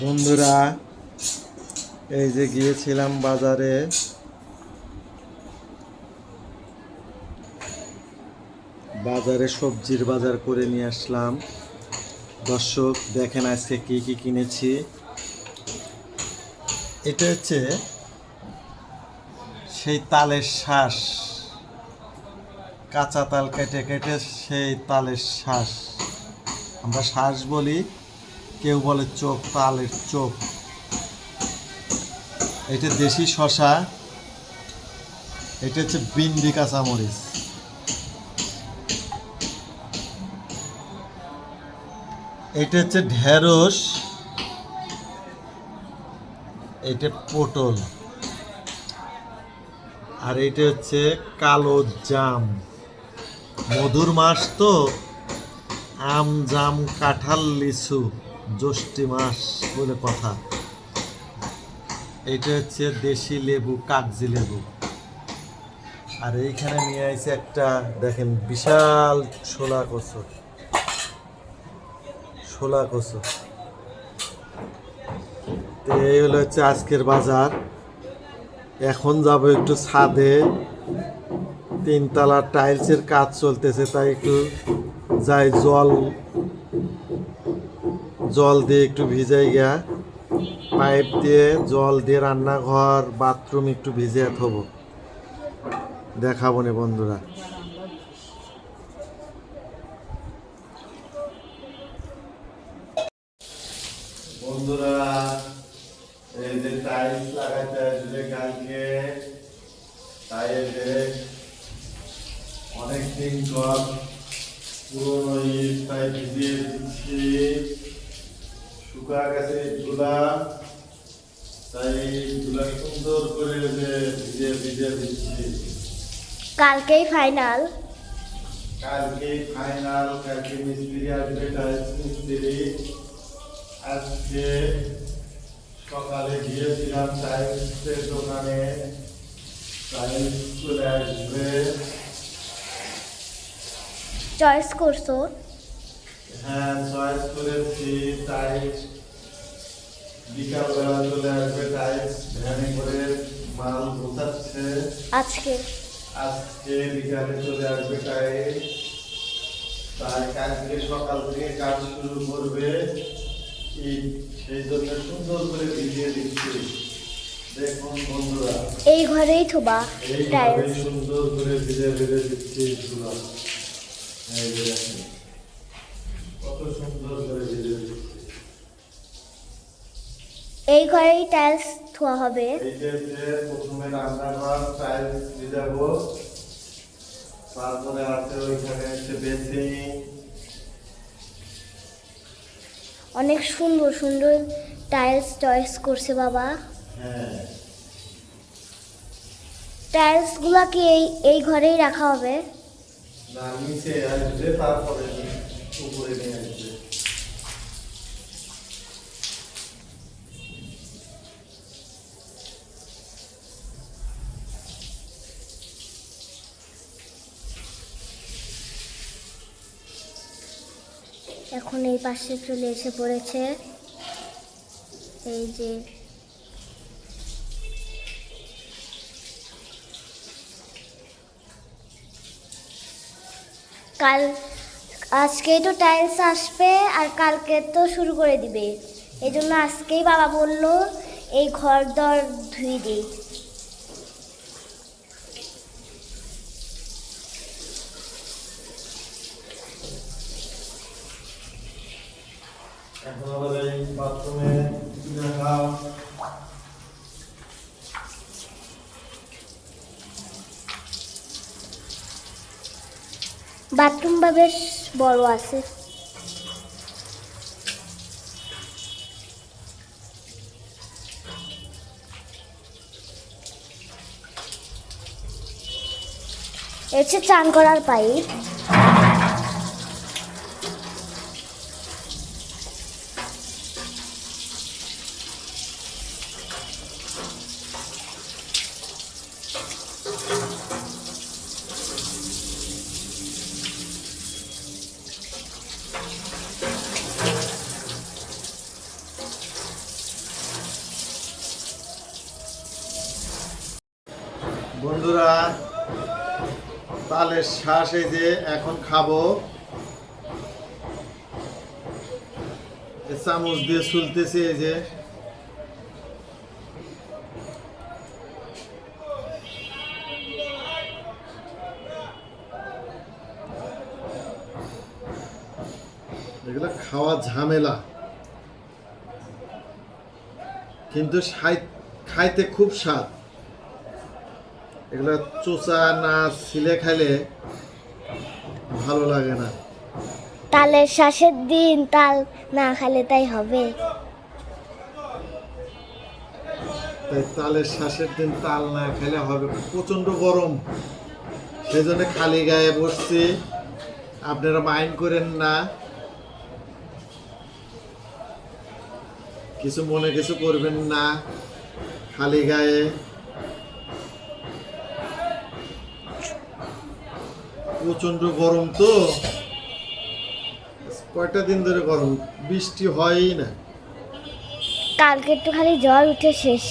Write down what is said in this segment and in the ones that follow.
বন্ধুরা, এই যে গিয়েছিলাম বাজারে। সবজির বাজার করে নিয়ে আসলাম। দর্শক দেখেন আজকে কি কি কিনেছি। এটা হচ্ছে সেই তালের শ্বাস, কাঁচা তাল কেটে কেটে সেই তালের শ্বাস, আমরা শ্বাস বলি, কেউ বলে চোখ, তালের চোখ। এটা দেশি শশা, এটা হচ্ছে বিন্দি কাঁচামরিচ, এটা হচ্ছে ঢেঁড়স, এটা পটল, আর এটা হচ্ছে কালো জাম। মধুর মাস তো, আম জাম কাঁঠাল লিচু, জ্যৈষ্ঠী মাস বলে কথা। এটা হচ্ছে দেশি লেবু, কাগজি লেবু। আর এইখানে নিয়ে আসছে একটা, দেখেন, বিশাল ছোলা কচু। তো এই হলো হচ্ছে আজকের বাজার। এখন যাব একটু ছাদে, তিনতলা টাইলসের কাজ চলতেছে, তাই একটু যাই, জল দিয়ে একটু ভিজাই গিয়া, পাইপ দিয়ে জল দিয়ে রান্নাঘর বাথরুম একটু ভিজে থবো, দেখাবো না বন্ধুরা। এই যে টাইলস লাগাইতে আসবে কালকে, টাইলে অনেকদিন পর পুরোনো ইট, তাই ভিজিয়ে দিচ্ছি। শুকা গেছে ইটগুলা, তাই ইটগুলা সুন্দর করে ভিজিয়ে দিচ্ছি। কালকেই ফাইনাল। কালকে মিস্ত্রি আসবে, টাইলস মিস্ত্রি। আজকে সকালে গিয়েছিলাম টাইলসের দোকানে, টাইলস চলে আসবে। চয়েস করছো? হ্যাঁ, চয়েস করেছি। টাইলস বিকালবেলা চলে আসবে, টাইলস ভ্যানে করে মাল বোঝাচ্ছে। আজকে বিকালে চলে আসবে টাইলস, তাই কালকে সকাল থেকে কাজ শুরু করবে। সেই জন্য সুন্দর করে ভিজিয়ে দিচ্ছি। দেখুন বন্ধুরা, এই ঘরেই থোবা টাইলস। সুন্দর করে ভিজে দিচ্ছি চুলা। এই যে দেখেন কত সুন্দর করে ভিজে দিচ্ছি। এই ঘরেই টাইলস ধোয়া হবে। এই যে প্রথমে রান্নাঘর টাইলস ভিজাবো, তারপরে আছে ওইখানে হচ্ছে বেসিন। অনেক সুন্দর সুন্দর টাইলস চয়েস করছে বাবা। হ্যাঁ, টাইলস গুলা কি এই ঘরেই রাখা হবে? না, নিচে আসবে, তারপরে উপরে নিয়ে আসবে। এখন এই পাশে চলে এসে পড়েছে। এই যে আজকেই তো টাইলস আসবে আর কালকে তো শুরু করে দিবে। এই জন্য আজকেই বাবা বলল এই ঘর দর ধুই দিই। এখন আবার এই বাথরুমে দেখাও। বাথরুমটা বেশ বড় আছে। এসে চান করার পাইপ। বন্ধুরা, তালের শ্বাস এই যে এখন খাবো। এই চামচ দিয়ে ছুলতেছি এই যে। এগুলো খাওয়া ঝামেলা, কিন্তু খাইতে খুব স্বাদ। এগুলো চোচা না ছিলে খাইলে ভালো লাগে না। তালের শ্বাসের দিন তাল না খেলে তাই হবে। তাই তালের শ্বাসের দিন তাল না খেলে হবে। প্রচন্ড গরম, সেই জন্য খালি গায়ে বসছি। আপনারা মাইন্ড করেন না, কিছু মনে কিছু করবেন না। খালি গায়ে প্রচন্ড গরম তো, কয়টা দিন ধরে গরম, বৃষ্টি হয়ই না। কালকে একটু খালি জ্বর উঠে শেষ।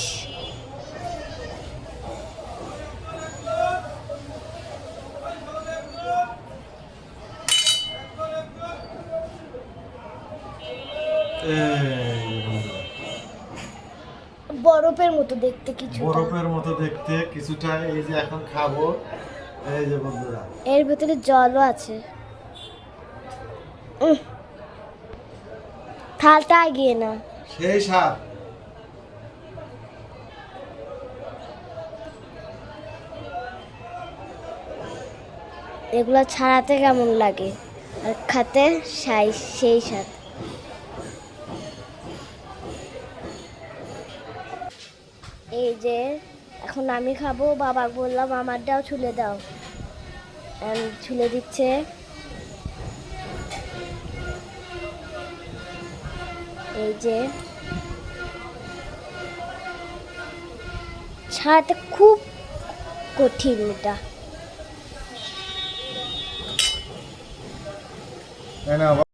বরফের মতো দেখতে কিছু, বরফের মতো দেখতে কিছুটা। এই যে এখন খাবো, এই যে বন্ধুরা, এর ভেতরে জলও আছে। থালটা এগিয়ে না। সেই স্বাদ। এগুলো ছাড়াতে কেমন লাগে আর খেতে সেই স্বাদ। এই যে এখন আমি খাবো, বাবা বললাম আমারটাও ছুলে দাও, ছুলে দিচ্ছে। এই যে ছাড়াতে খুব কঠিন এটা। তাই না?